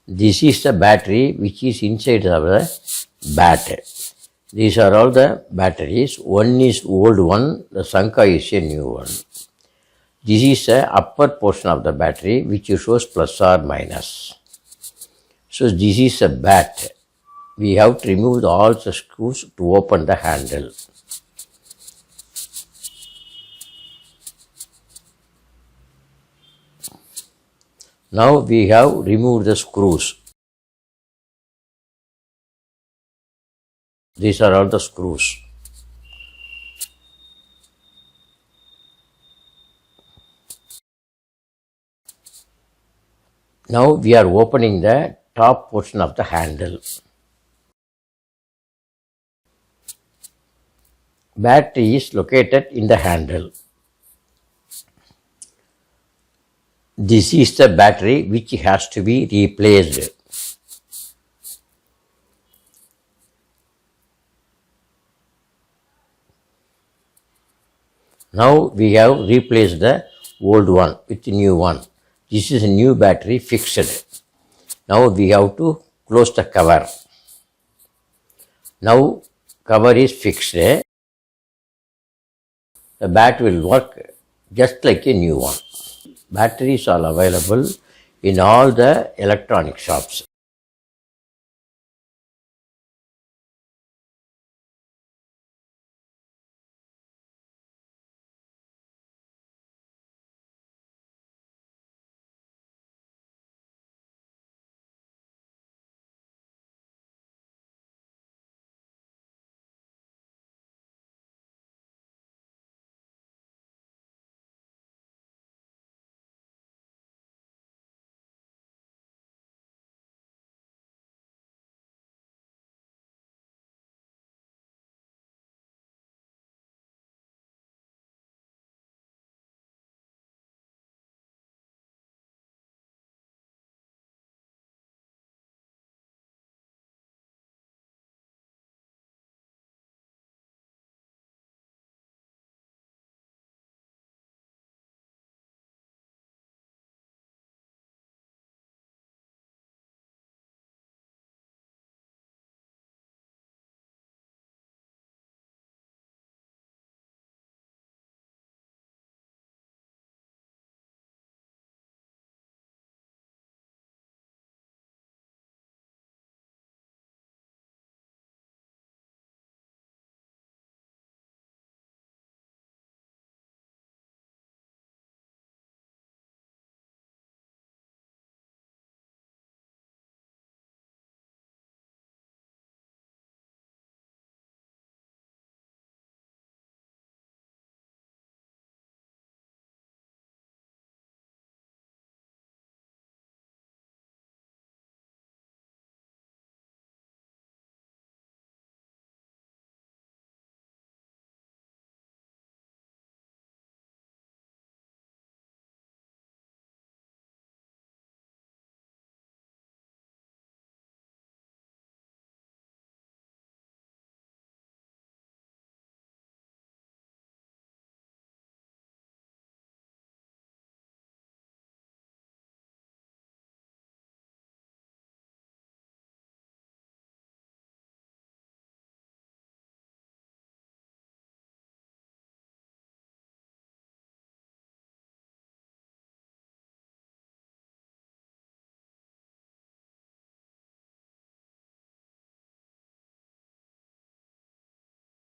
This is the battery which is inside of the bat. These are all the batteries. One is old one, the Sanka is a new one. This is the upper portion of the battery which shows plus or minus. So this is a bat. We have to remove all the screws to open the handle. Now we have removed the screws. These are all the screws. Now we are opening the top portion of the handle. Battery is located in the handle. This is the battery which has to be replaced. Now we have replaced the old one with the new one. This is a new battery fixed. Now we have to close the cover. Now cover is fixed. The bat will work just like a new one. Batteries are available in all the electronic shops.